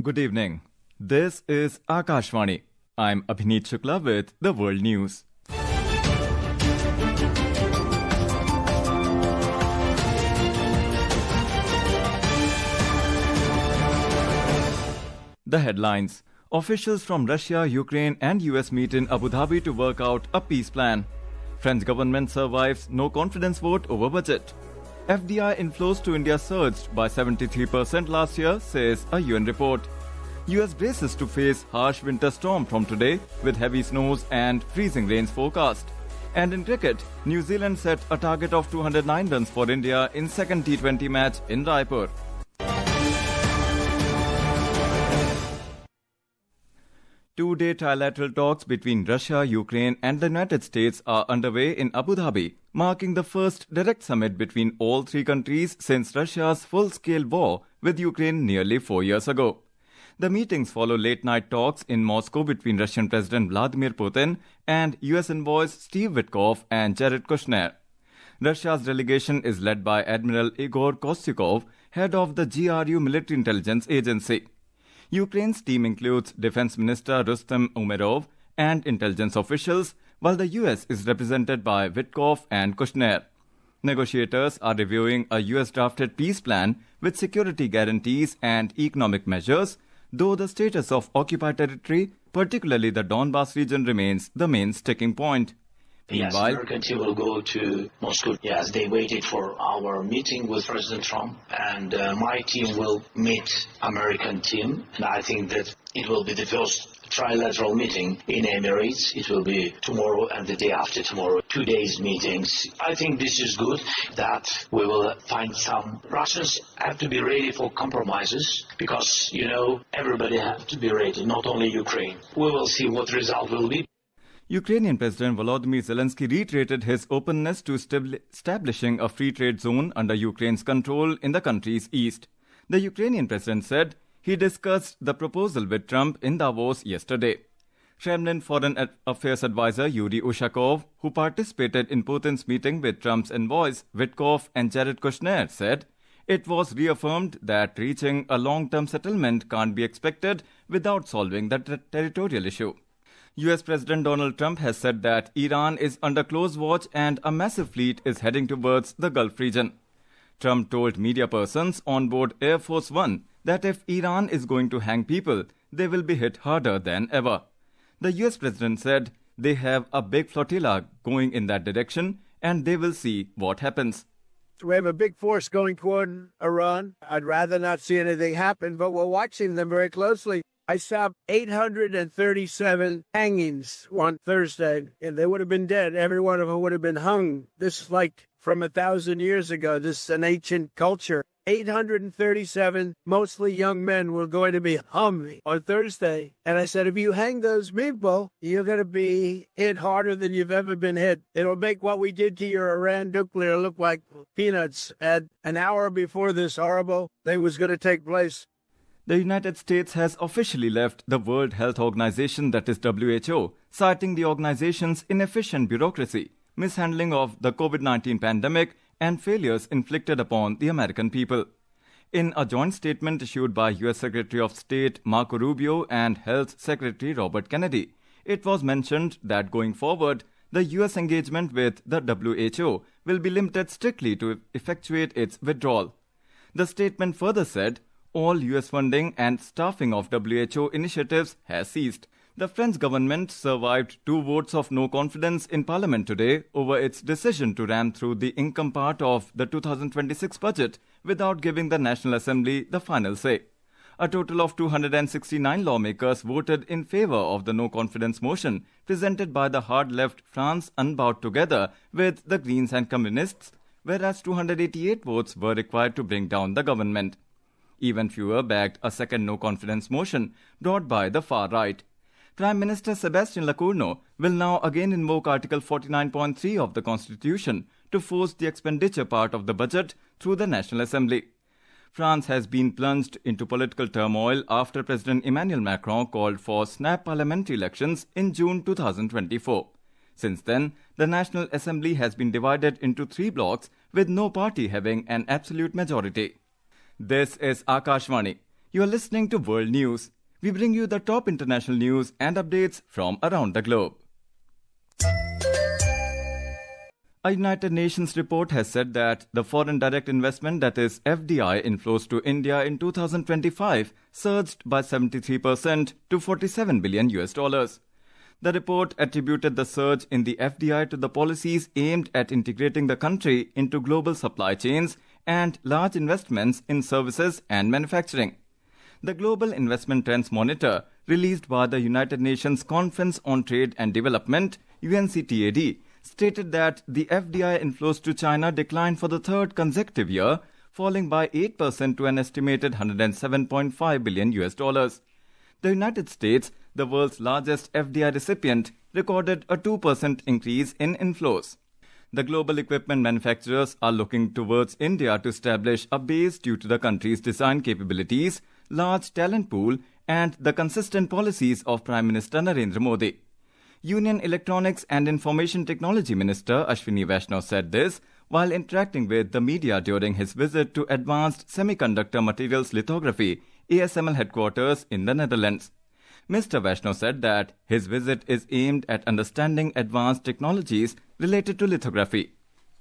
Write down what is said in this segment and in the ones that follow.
Good evening. This is Akashvani. I'm Abhineet Shukla with the World News. The headlines. Officials from Russia, Ukraine and US meet in Abu Dhabi to work out a peace plan. French government survives no confidence vote over budget. FDI inflows to India surged by 73% last year, says a UN report. US braces to face harsh winter storm from today with heavy snows and freezing rains forecast. And in cricket, New Zealand set a target of 209 runs for India in second T20 match in Raipur. Two-day trilateral talks between Russia, Ukraine and the United States are underway in Abu Dhabi, marking the first direct summit between all three countries since Russia's full-scale war with Ukraine nearly 4 years ago. The meetings follow late-night talks in Moscow between Russian President Vladimir Putin and US envoys Steve Witkoff and Jared Kushner. Russia's delegation is led by Admiral Igor Kostyukov, head of the GRU military intelligence agency. Ukraine's team includes Defense Minister Rustem Umerov and intelligence officials, while the US is represented by Witkoff and Kushner. Negotiators are reviewing a US-drafted peace plan with security guarantees and economic measures, though the status of occupied territory, particularly the Donbas region, remains the main sticking point. Yes, the American team will go to Moscow. Yes, they waited for our meeting with President Trump, and my team will meet American team. And I think that it will be the first trilateral meeting in Emirates. It will be tomorrow and the day after tomorrow, 2 days meetings. I think this is good that we will find some. Russians have to be ready for compromises because, everybody has to be ready, not only Ukraine. We will see what the result will be. Ukrainian President Volodymyr Zelensky reiterated his openness to establishing a free trade zone under Ukraine's control in the country's east. The Ukrainian president said he discussed the proposal with Trump in Davos yesterday. Kremlin Foreign Affairs advisor Yuri Ushakov, who participated in Putin's meeting with Trump's envoys Witkoff and Jared Kushner, said it was reaffirmed that reaching a long-term settlement can't be expected without solving the territorial issue. US President Donald Trump has said that Iran is under close watch and a massive fleet is heading towards the Gulf region. Trump told media persons on board Air Force One that if Iran is going to hang people, they will be hit harder than ever. The US President said they have a big flotilla going in that direction and they will see what happens. We have a big force going toward Iran. I'd rather not see anything happen, but we're watching them very closely. I saw 837 hangings on Thursday, and they would have been dead. Every one of them would have been hung. This is like from 1,000 years ago. This is an ancient culture. 837, mostly young men, were going to be hung on Thursday. And I said, if you hang those people, you're going to be hit harder than you've ever been hit. It'll make what we did to your Iran nuclear look like peanuts. And an hour before this horrible thing was going to take place, the United States has officially left the World Health Organization, that is WHO, citing the organization's inefficient bureaucracy, mishandling of the COVID-19 pandemic, and failures inflicted upon the American people. In a joint statement issued by U.S. Secretary of State Marco Rubio and Health Secretary Robert Kennedy, it was mentioned that going forward, the U.S. engagement with the WHO will be limited strictly to effectuate its withdrawal. The statement further said, all US funding and staffing of WHO initiatives has ceased. The French government survived 2 votes of no confidence in Parliament today over its decision to ram through the income part of the 2026 budget without giving the National Assembly the final say. A total of 269 lawmakers voted in favor of the no confidence motion presented by the hard left France Unbowed Together with the Greens and Communists, whereas 288 votes were required to bring down the government. Even fewer backed a second no-confidence motion brought by the far right. Prime Minister Sébastien Lecornu will now again invoke Article 49.3 of the Constitution to force the expenditure part of the budget through the National Assembly. France has been plunged into political turmoil after President Emmanuel Macron called for snap parliamentary elections in June 2024. Since then, the National Assembly has been divided into 3 blocks with no party having an absolute majority. This is Akashvani. You are listening to World News. We bring you the top international news and updates from around the globe. A United Nations report has said that the foreign direct investment, that is FDI, inflows to India in 2025 surged by 73% to $47 billion. The report attributed the surge in the FDI to the policies aimed at integrating the country into global supply chains and large investments in services and manufacturing. The Global Investment Trends Monitor, released by the United Nations Conference on Trade and Development, UNCTAD, stated that the FDI inflows to China declined for the third consecutive year, falling by 8% to an estimated $107.5 billion. The United States, the world's largest FDI recipient, recorded a 2% increase in inflows. The global equipment manufacturers are looking towards India to establish a base due to the country's design capabilities, large talent pool, and the consistent policies of Prime Minister Narendra Modi. Union Electronics and Information Technology Minister Ashwini Vaishnaw said this while interacting with the media during his visit to Advanced Semiconductor Materials Lithography, ASML headquarters in the Netherlands. Mr. Vaishnaw said that his visit is aimed at understanding advanced technologies related to lithography.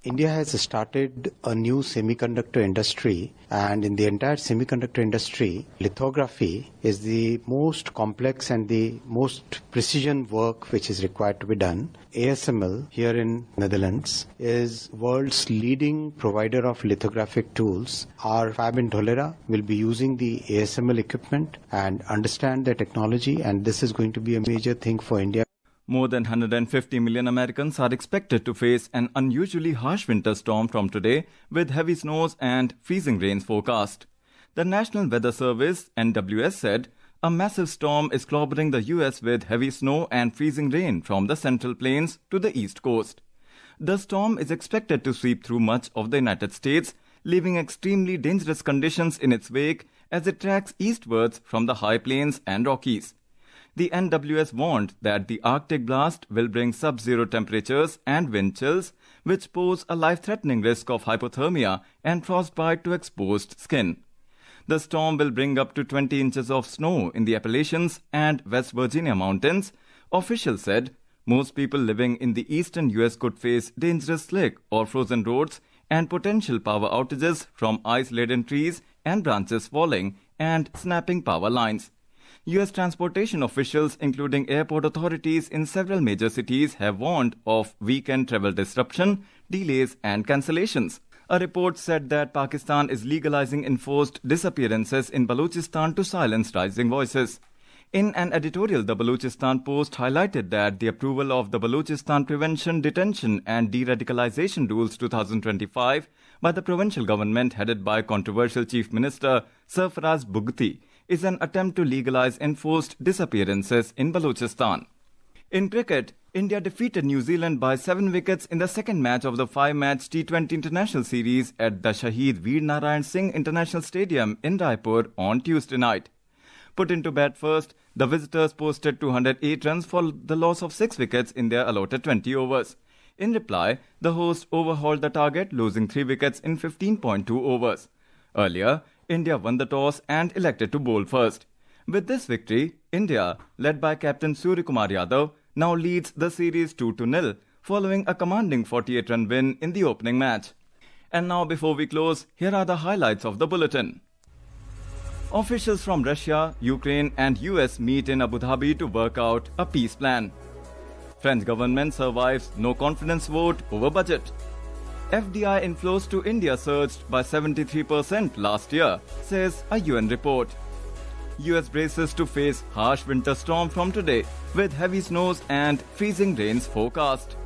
India has started a new semiconductor industry, and in the entire semiconductor industry, lithography is the most complex and the most precision work which is required to be done. ASML here in Netherlands is world's leading provider of lithographic tools. Our fab in Dholera will be using the ASML equipment and understand the technology, and this is going to be a major thing for India. More than 150 million Americans are expected to face an unusually harsh winter storm from today, with heavy snows and freezing rains forecast. The National Weather Service, NWS, said a massive storm is clobbering the U.S. with heavy snow and freezing rain from the Central Plains to the East Coast. The storm is expected to sweep through much of the United States, leaving extremely dangerous conditions in its wake as it tracks eastwards from the high plains and Rockies. The NWS warned that the Arctic blast will bring sub-zero temperatures and wind chills, which pose a life-threatening risk of hypothermia and frostbite to exposed skin. The storm will bring up to 20 inches of snow in the Appalachians and West Virginia mountains. Officials said most people living in the eastern U.S. could face dangerous slick or frozen roads and potential power outages from ice-laden trees and branches falling and snapping power lines. U.S. transportation officials, including airport authorities in several major cities, have warned of weekend travel disruption, delays and cancellations. A report said that Pakistan is legalizing enforced disappearances in Balochistan to silence rising voices. In an editorial, the Balochistan Post highlighted that the approval of the Balochistan Prevention, Detention and De-Radicalization Rules 2025 by the provincial government headed by controversial Chief Minister Sarfaraz Bugti is an attempt to legalize enforced disappearances in Balochistan. In cricket, India defeated New Zealand by 7 wickets in the second match of the 5-match T20 International Series at the Shaheed Veer Narayan Singh International Stadium in Raipur on Tuesday night. Put into bat first, the visitors posted 208 runs for the loss of 6 wickets in their allotted 20 overs. In reply, the hosts overhauled the target, losing 3 wickets in 15.2 overs. Earlier, India won the toss and elected to bowl first. With this victory, India, led by captain Suryakumar Yadav, now leads the series 2-0, following a commanding 48-run win in the opening match. And now, before we close, here are the highlights of the bulletin. Officials from Russia, Ukraine and US meet in Abu Dhabi to work out a peace plan. French government survives no confidence vote over budget. FDI inflows to India surged by 73% last year, says a UN report. US braces to face harsh winter storm from today, with heavy snows and freezing rains forecast.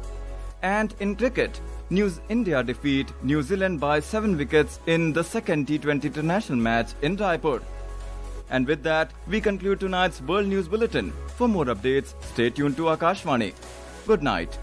And in cricket, India defeat New Zealand by 7 wickets in the second T20 international match in Raipur. And with that, we conclude tonight's World News Bulletin. For more updates, stay tuned to Akashvani. Good night.